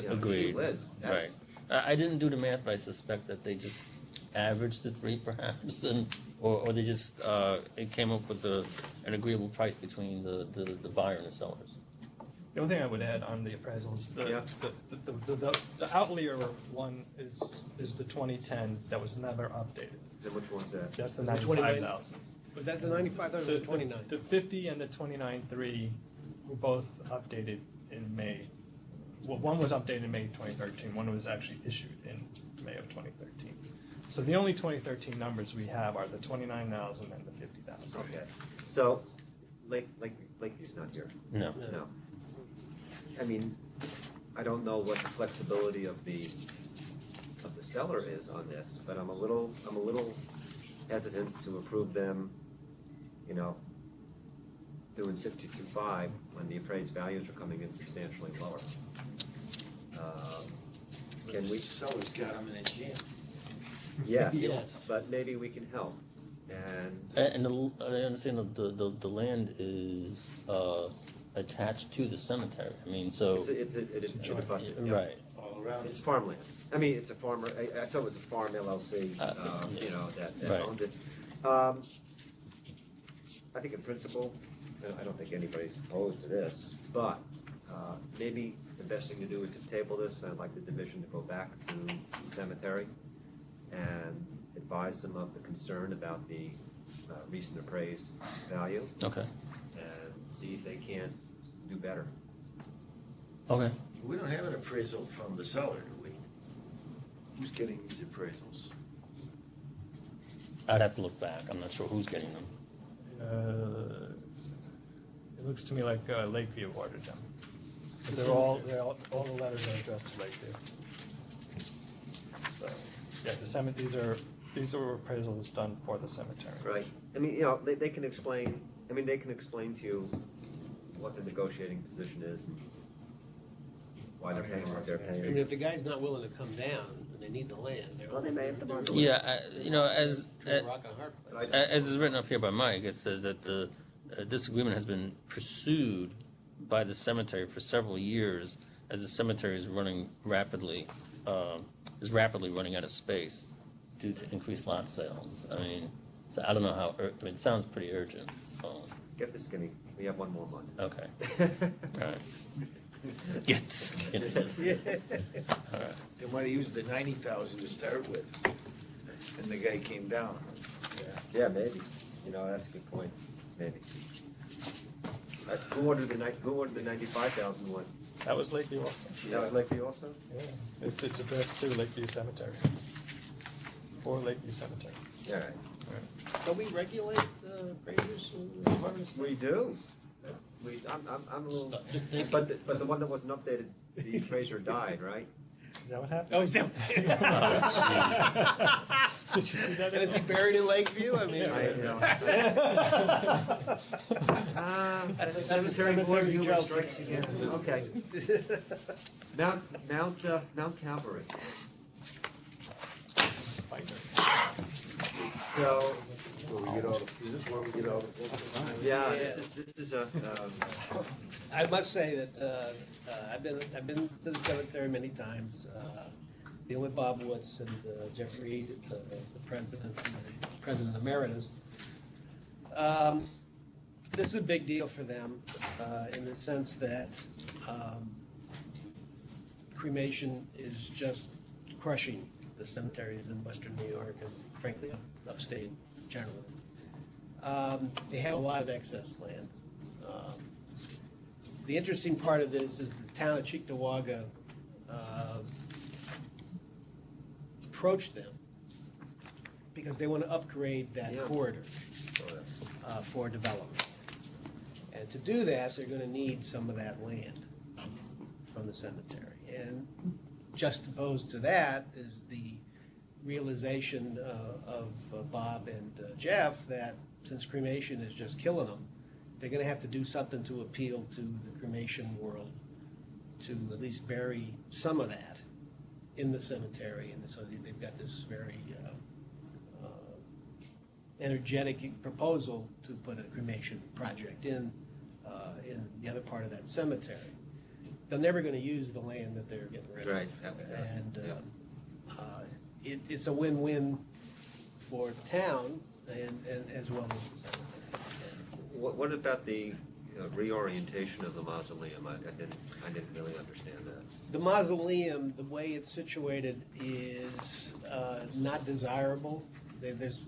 Agreed. Liz, Right. I didn't do the math, but I suspect that they just averaged the 3 perhaps, or they just it came up with an agreeable price between the buyer and the sellers. The only thing I would add on the appraisals, the outlier one is the 2010 that was never updated. Then which one's that? That's the The 95,000. Was that the 95 or the 29? The 50 and the 29.3 were both updated in May. Well, one was updated in May 2013. One was actually issued in May of 2013. So the only 2013 numbers we have are the 29,000 and the 50,000. Okay. So, Lakeview's not here. No. No. I mean, I don't know what the flexibility of the seller is on this, but I'm a little hesitant to approve them, doing 62.5 when the appraised values are coming in substantially lower. Can we? Seller's got them in a jam. Yeah. Yes. But maybe we can help. And I understand the land is attached to the cemetery. I mean, so it abuts it. Yeah. Right. All around. It's farmland. I mean, it's a farmer. I saw it was a farm LLC. That Right. owned it. I think in principle, I don't think anybody's opposed to this, but maybe the best thing to do is to table this. I'd like the division to go back to the cemetery and advise them of the concern about the recent appraised value. Okay. And see if they can't do better. Okay. We don't have an appraisal from the seller, do we? Who's getting these appraisals? I'd have to look back. I'm not sure who's getting them. It looks to me like Lakeview ordered them. But all the letters are addressed to Lakeview. So, yeah, these are appraisals done for the cemetery. Right. I mean, they can explain. I mean, they can explain to you what the negotiating position is, and why they're paying what they're I mean, paying. if the guy's not willing to come down and they need the land, Well, they may have to they're- move the Yeah, as between a rock and a hard place. as is written up here by Mike, it says that this agreement has been pursued by the cemetery for several years, as the cemetery is rapidly running out of space due to increased lot sales. I mean, so I don't know how. It sounds pretty urgent. So. Get the skinny. We have 1 more month. Okay. All right. Get the skinny. All right. They might have used the 90,000 to start with, and the guy came down. Yeah, maybe. That's a good point. Maybe. Who ordered the 95,000 one? That was Lakeview also. That was Lakeview also? Yeah, it's addressed to Lakeview Cemetery. For Lakeview Cemetery. All right. So we regulate graders and harvest? We do. I'm a little, but the one that wasn't updated, the appraiser died, right? Is that what happened? Oh, is that? Did you see that? And is he buried in Lakeview? I mean, That's a cemetery cemetery board humor joke. strikes again. Okay. Mount Calvary. So. Is this where we get all the? Yeah, this is a. I must say that I've been to the cemetery many times. Dealing with Bob Woods and Jeff Reed, the president emeritus. This is a big deal for them in the sense that cremation is just crushing the cemeteries in Western New York and frankly upstate generally. They have a lot of excess land. The interesting part of this is the town of Cheektowaga approached them because they want to upgrade that corridor for development. And to do that, they're going to need some of that land from the cemetery. And just opposed to that is the realization of Bob and Jeff that since cremation is just killing them, they're going to have to do something to appeal to the cremation world to at least bury some of that in the cemetery. And so they've got this very energetic proposal to put a cremation project in the other part of that cemetery. They're never going to use the land that they're getting rid of. Right. And it's a win-win for the town and as well as the cemetery. What about the reorientation of the mausoleum? I didn't really understand that. The mausoleum, the way it's situated, is not desirable. There's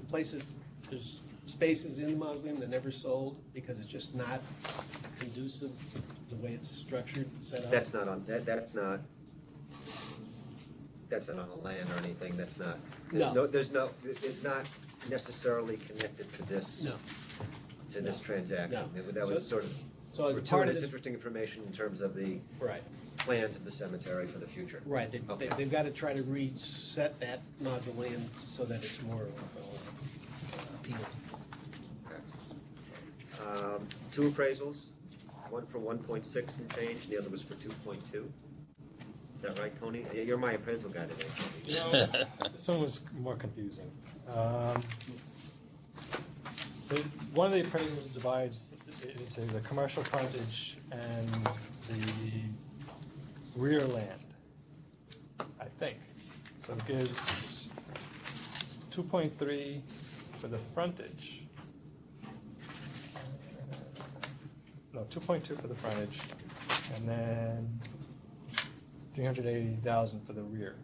places, there's spaces in the mausoleum that never sold because it's just not conducive the way it's structured, set up. That's not on the land or anything. That's not. It's not necessarily connected to this. No. To this transaction. No. That was sort of so as part of gratuitous, this, interesting information in terms of the right. plans of the cemetery for the future. Right. They've got to try to reset that mausoleum so that it's more appealing. Okay. Two appraisals, one for 1.6 and change, and the other was for 2.2. Is that right, Tony? You're my appraisal guy today, Tony. This one was more confusing. One of the appraisals divides into the commercial frontage and the rear land, I think. So it gives 2.3 for the frontage. No, 2.2 for the frontage, and then 380,000 for the rear.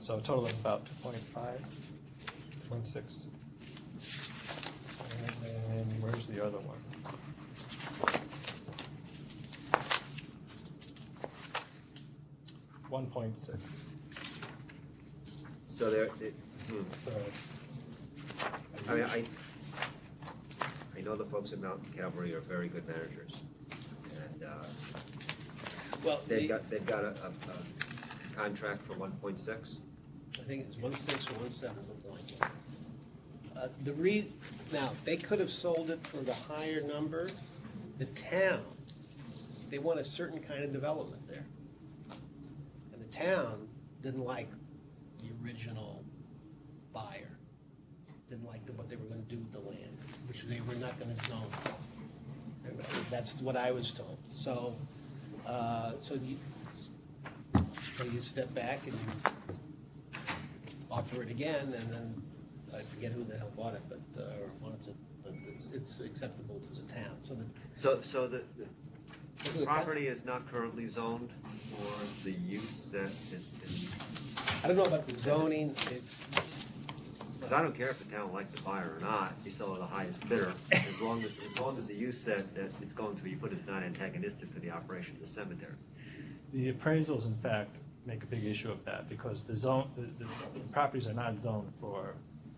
So a total of about 2.5, 2.6. And then where's the other one? $1.6. So there. So. I mean, I know the folks at Mountain Calvary are very good managers, and well, they've got a contract for 1.6. I think it's 1.6 or 1.7, something like that. Now, they could have sold it for the higher number. The town, they want a certain kind of development there. And the town didn't like the original buyer, didn't like what they were going to do with the land, which they were not going to zone. That's what I was told. So you step back and you offer it again, and then I forget who the hell bought it, but it's acceptable to the town. So the property is not currently zoned for the use that is. I don't know about the zoning. Because I don't care if the town likes the buyer or not, you sell to the highest bidder, as long as the use said that it's going to be put as not antagonistic to the operation of the cemetery. The appraisals, in fact, make a big issue of that because the properties are not zoned for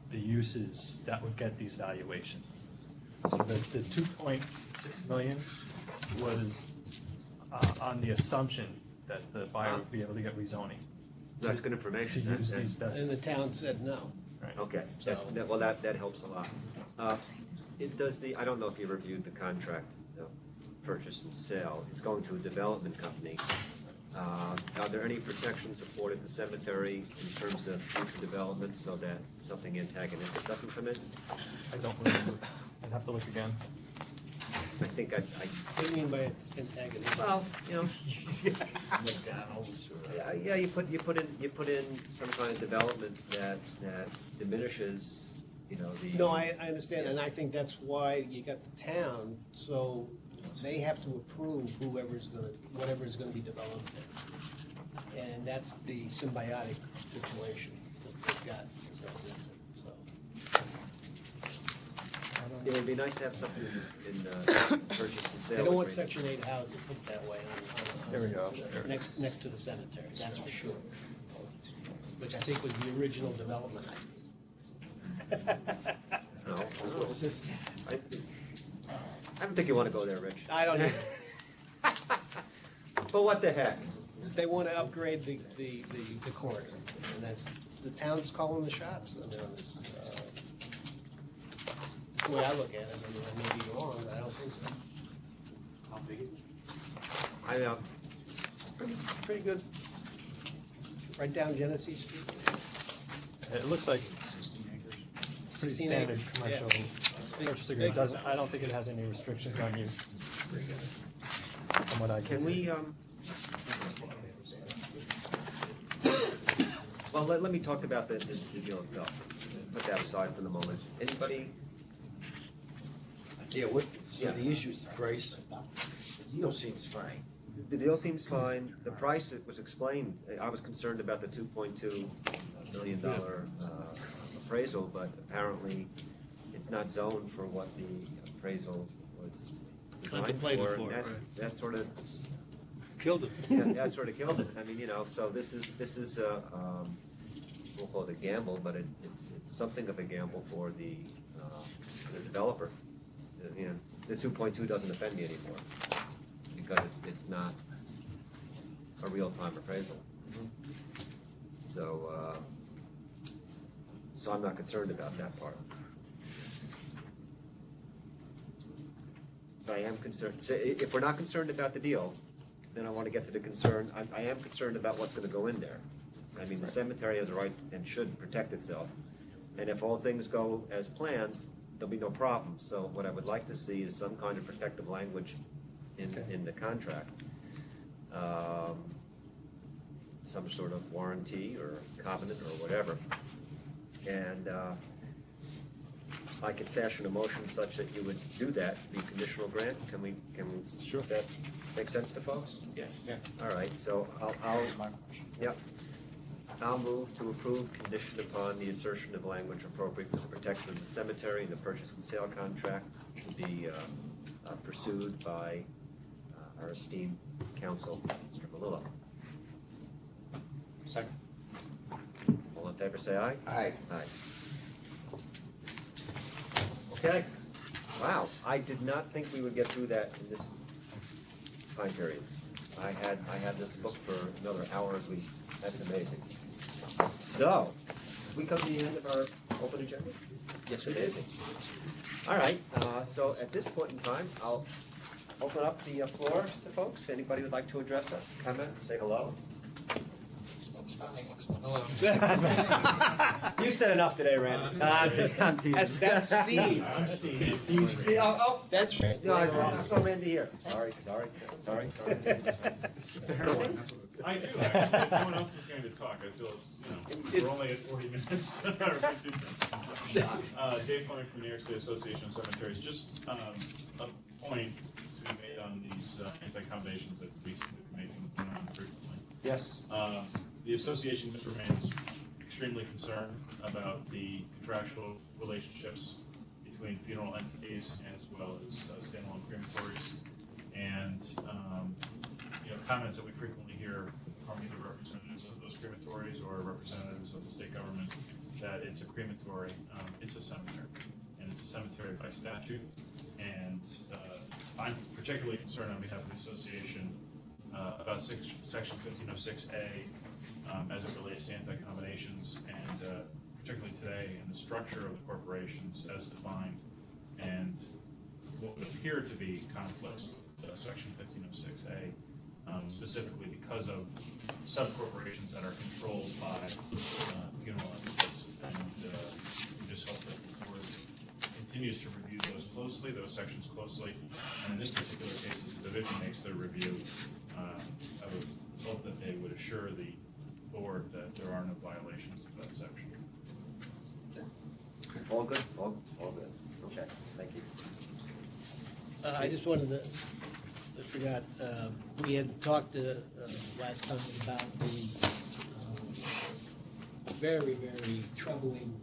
the uses that would get these valuations. So the 2.6 million was on the assumption that the buyer would be able to get rezoning. That's good information. To use these best. And the town said no. Right. Okay, So- that helps a lot. I don't know if you reviewed the contract, purchase and sale. It's going to a development company. Are there any protections afforded the cemetery in terms of future development so that something antagonistic doesn't come in? I don't remember. I'd have to look again. I think I. What do you mean by antagonistic? Well, you know. McDonald's or. Yeah, you put in some kind of development that diminishes, the. No, I understand, and I think that's why you got the town, so they have to approve whatever is gonna be developed there. And that's the symbiotic situation that they've got themselves into, so. It would be nice to have something in purchase and sale. They don't want agreement. Section 8 housing put that way on. There we go. Next to the cemetery, that's for sure. Which I think was the original development idea. No. I don't think you want to go there, Rich. I don't either. But what the heck? They want to upgrade the corridor, and that's, the town's calling the shots on this. That's the way I look at it. I mean, I may be wrong, but I don't think so. How big is it? Pretty good. Right down Genesee Street. It looks like 16 acres. pretty 16 standard acres, commercial yeah. purchase agreement. I don't think it has any restrictions on use. From what I can Can see. we, well, let me talk about the deal itself. Put that aside for the moment. Anybody? Yeah, so Yeah. the issue is the price. The deal seems fine. The deal seems fine. The price, it was explained. I was concerned about the $2.2 million appraisal, but apparently it's not zoned for what the appraisal was designed Contemplated for. for, and right. that sort of Killed it. Yeah, that sort of killed it. I mean, so this is we'll call it a gamble, but it's something of a gamble for the developer. The 2.2 doesn't offend me anymore because it's not a real-time appraisal. So I'm not concerned about that part. But I am concerned. So if we're not concerned about the deal, then I want to get to the concern. I am concerned about what's going to go in there. I mean, the cemetery has a right and should protect itself. And if all things go as planned, there'll be no problem. So what I would like to see is some kind of protective language in the contract. Some sort of warranty or covenant or whatever. And I could fashion a motion such that you would do that, be conditional grant. Can we, Sure. that make sense to folks? Yes. All right, so I'll move to approve conditioned upon the assertion of language appropriate for the protection of the cemetery and the purchase and sale contract to be pursued by our esteemed counsel, Mr. Malillo. Second. All in favor, say aye. Aye. Aye. Okay. Wow, I did not think we would get through that in this time period. I had this book for another hour at least. That's amazing. So, we come to the end of our open agenda? Yes, we did. All right, so at this point in time, I'll open up the floor to folks. Anybody would like to address us, comment, say hello? Hello. You said enough today, Randy. I'm teasing. That's Steve. I'm Steve. See, That's right. No, I saw Randy here. Sorry. It's the heroin, that's what it's. I do, actually. If no one else is going to talk, I feel it's, we're only at 40 minutes. Or 50 minutes. Dave Fleming from New York State Association of Cemeteries. Just a point to be made on these anti-accommodations that we make frequently. Yes. The association remains extremely concerned about the contractual relationships between funeral entities as well as standalone crematories. And, comments that we frequently hear from either representatives of those crematories or representatives of the state government that it's a crematory, it's a cemetery. And it's a cemetery by statute. And I'm particularly concerned on behalf of the association about Section 1506A as it relates to anti-combinations, and particularly today in the structure of the corporations as defined, and what would appear to be conflicts with Section 1506A, specifically because of sub-corporations that are controlled by funeral entities. And we just hope that the board continues to review those sections closely, and in this particular case, as the division makes their review, I would hope that they would assure the board that there are no violations of that section. All good? All good. Okay, thank you. I just wanted to, I forgot, we had talked last time about the very, very troubling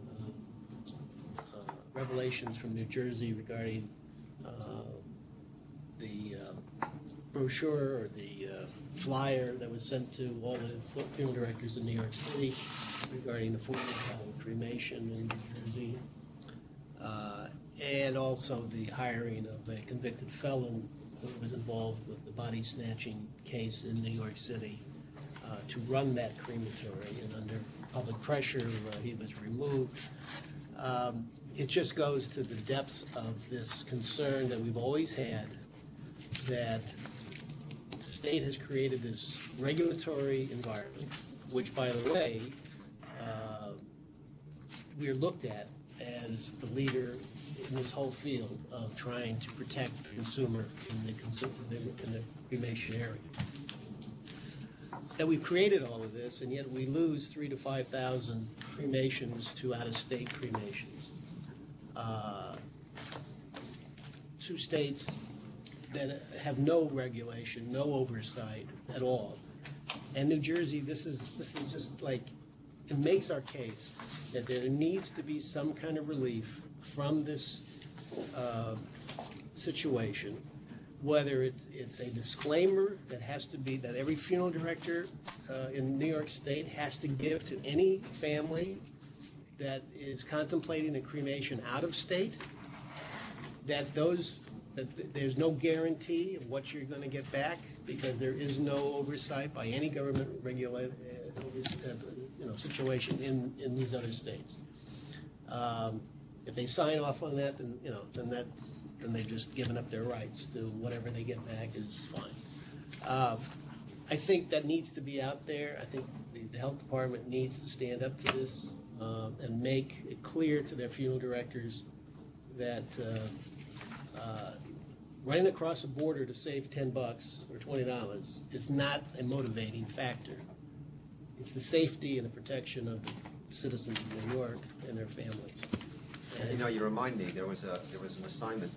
revelations from New Jersey regarding the brochure or the flyer that was sent to all the funeral directors in New York City regarding affordable cremation in New Jersey, and also the hiring of a convicted felon who was involved with the body snatching case in New York City to run that crematory, and under public pressure he was removed. It just goes to the depths of this concern that we've always had, that the state has created this regulatory environment, which, by the way, we're looked at as the leader in this whole field of trying to protect the consumer in the cremation area. That we've created all of this, and yet we lose 3,000 to 5,000 cremations to out-of-state cremations. Two states that have no regulation, no oversight at all. And New Jersey, this is just like, it makes our case that there needs to be some kind of relief from this situation, whether it's a disclaimer that has to be, that every funeral director in New York State has to give to any family that is contemplating a cremation out of state, that there's no guarantee of what you're going to get back because there is no oversight by any government regulated situation in these other states. If they sign off on that, then they've just given up their rights to whatever they get back is fine. I think that needs to be out there. I think the health department needs to stand up to this and make it clear to their funeral directors that running across a border to save $10 or $20 is not a motivating factor. It's the safety and the protection of the citizens of New York and their families. And you remind me, there was an assignment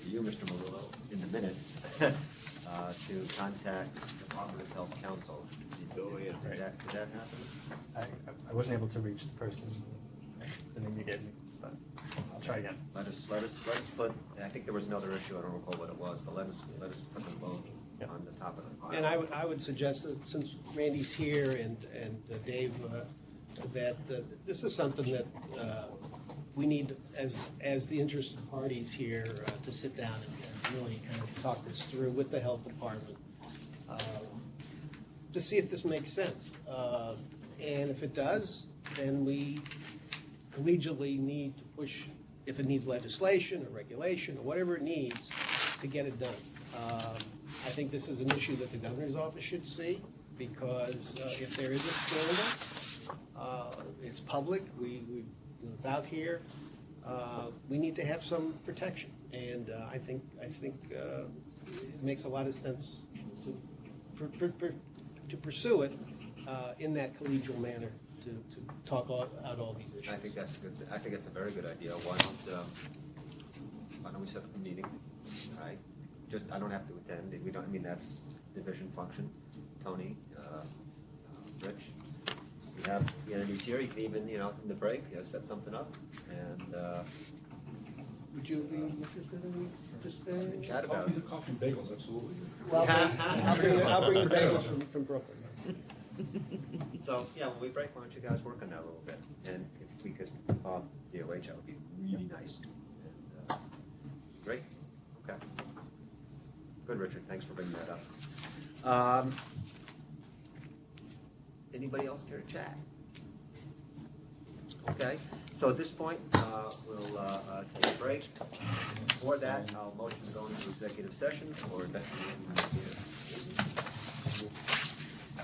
to you, Mr. Melillo, in the minutes to contact the Department of Health Counsel. Did that happen? I wasn't able to reach the person, the name you gave me, but I'll try again. Let us put, I think there was another issue, I don't recall what it was, but let us put them both on the top of the pile. And I would suggest that since Randy's here and Dave, that this is something that we need, as the interested parties here, to sit down and really kind of talk this through with the health department to see if this makes sense. And if it does, then we collegially need to push, if it needs legislation or regulation or whatever it needs, to get it done. I think this is an issue that the governor's office should see, because if there is a scandal, it's public, it's out here, we need to have some protection. And I think it makes a lot of sense to pursue it in that collegial manner, to talk out all these issues. I think that's good. I think that's a very good idea. Why don't we set up a meeting? All right. Just, I don't have to attend. We don't. I mean, that's division function. Tony, Rich, have the entities here, you can even, in the break, set something up, and, Would you be interested in participating? chat about it. coffee and bagels, absolutely. Well, I'll bring the bagels from Brooklyn. So, yeah, when we break, why don't you guys work on that a little bit? And if we could, DOH, that would be really nice. And, great, okay. Good, Richard, thanks for bringing that up. Anybody else care to chat? Okay, so at this point, we'll take a break. For that, I'll motion to go into executive session for investigation.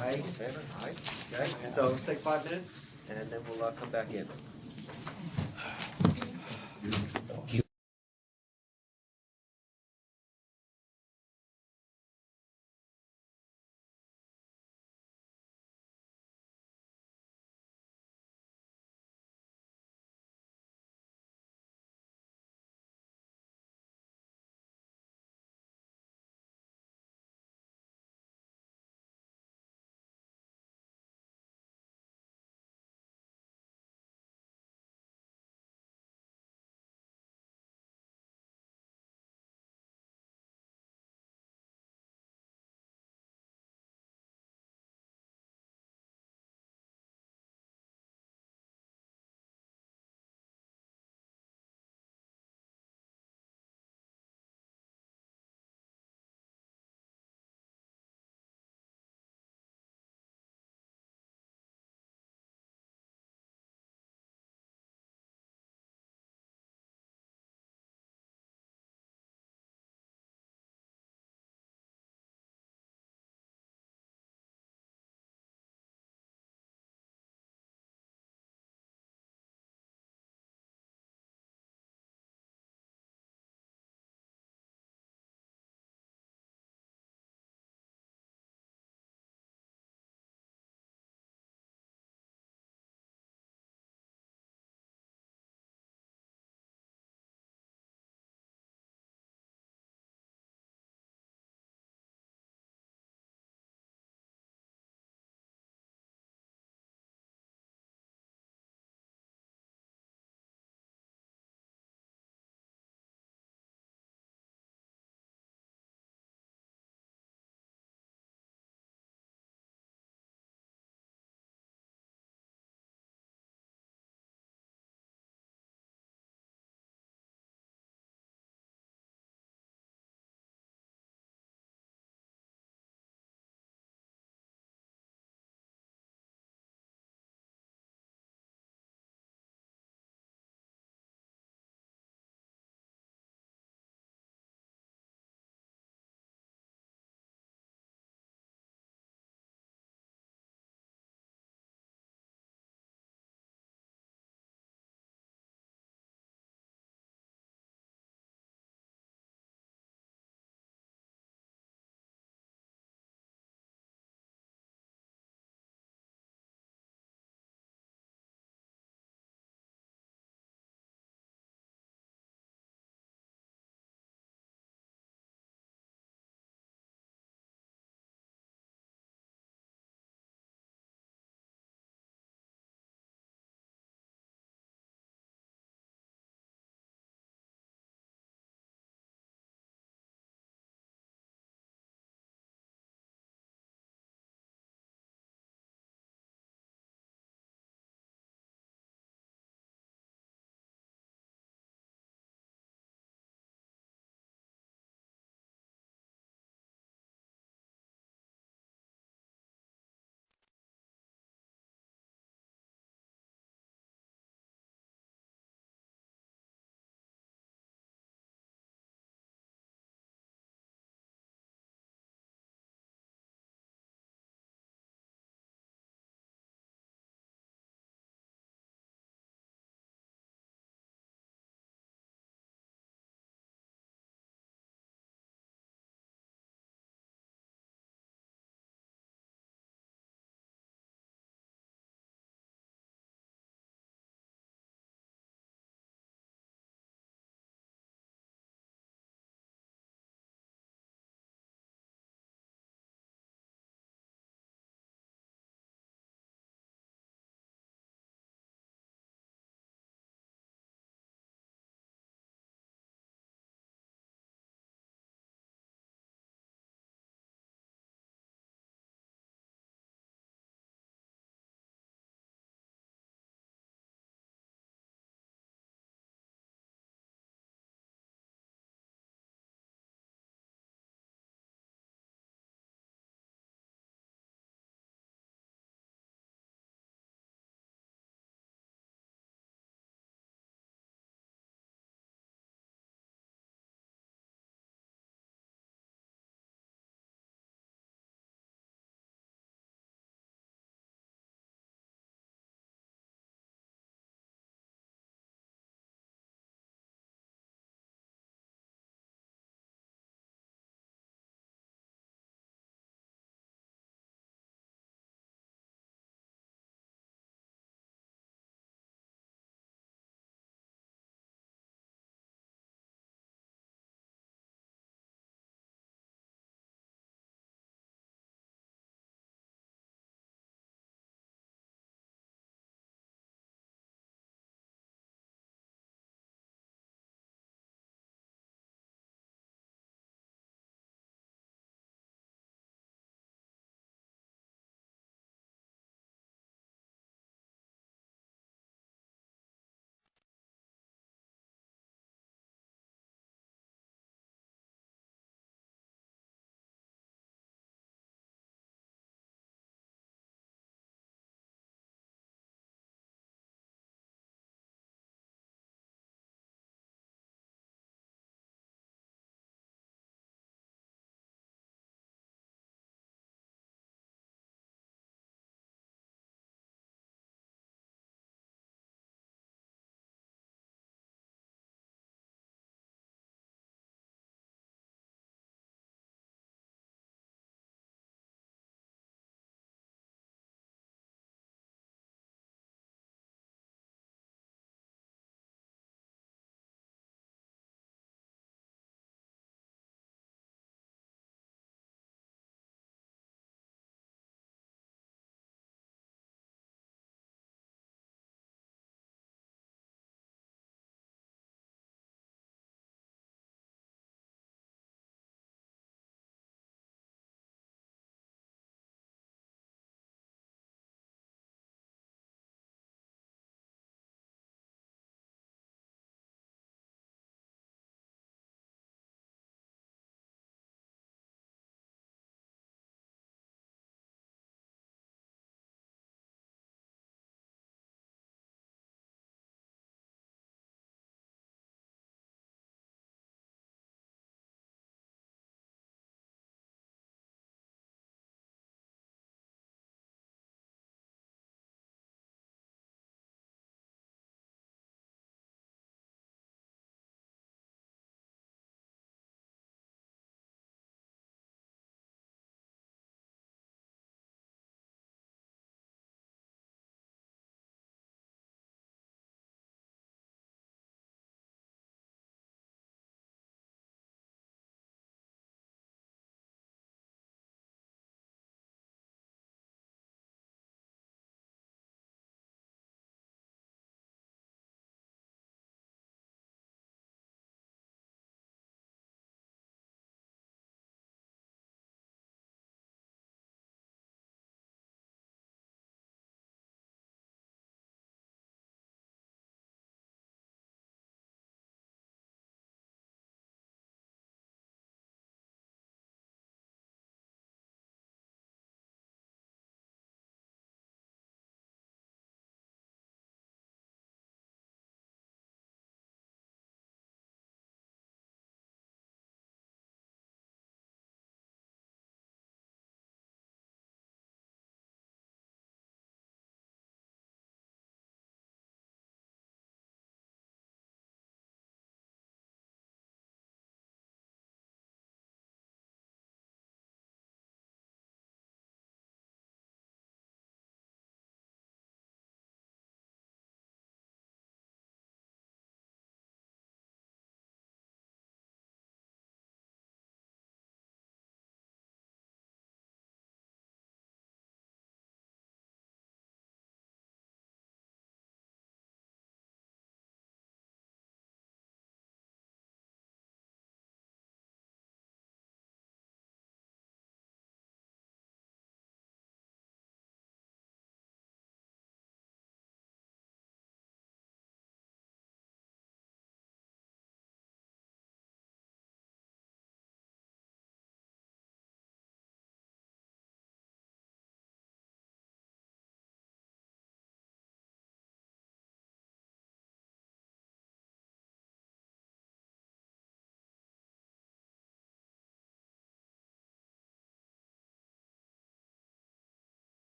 Aye. In favor? Aye. Okay, so let's take 5 minutes, and then we'll come back in.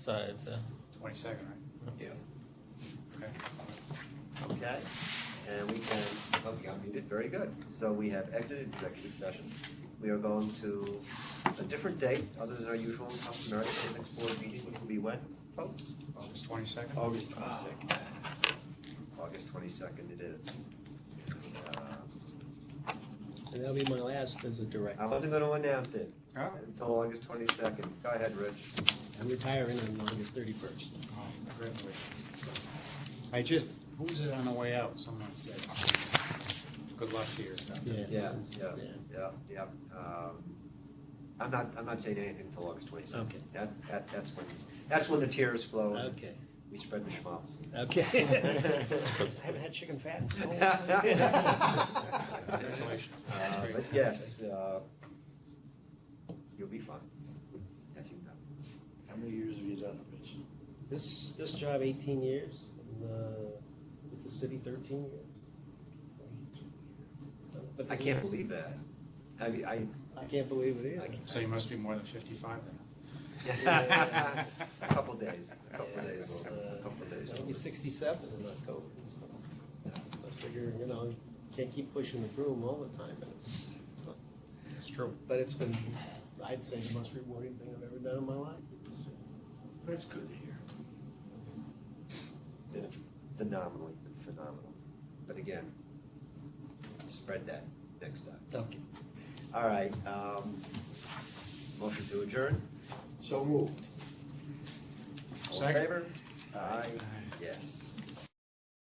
decides. 22nd, right? Yeah. Okay. Okay, and we can, oh, you got muted, very good. So we have exited executive session. We are going to a different date, other than our usual and customary, the next board meeting, which will be when, folks? August 22nd? August 22nd. August 22nd it is. And that'll be my last as a director. I wasn't gonna announce it Oh. until August 22nd. Go ahead, Rich. I'm retiring on August 31st. Oh, congratulations. I just, who was it on the way out? Someone said, good luck to you. Yeah. I'm not saying anything until August 22nd. Okay. That's when the tears flow. and Okay. We spread the schmaltz. Okay. I haven't had chicken fat in so long. Congratulations. But yes, you'll be fine, as you know. How many years have you done it, Rich? This job 18 years, and with the city 13 years. But I can't believe that. I can't believe it either. So you must be more than 55 then? A couple days. I'll be 67 in October. So I figure, can't keep pushing the broom all the time. It's true. But it's been, I'd say, the most rewarding thing I've ever done in my life. That's good to hear. Been phenomenal. But again, spread that next time. Okay. All right, motion to adjourn? So moved. All in Second. favor? Aye. Yes.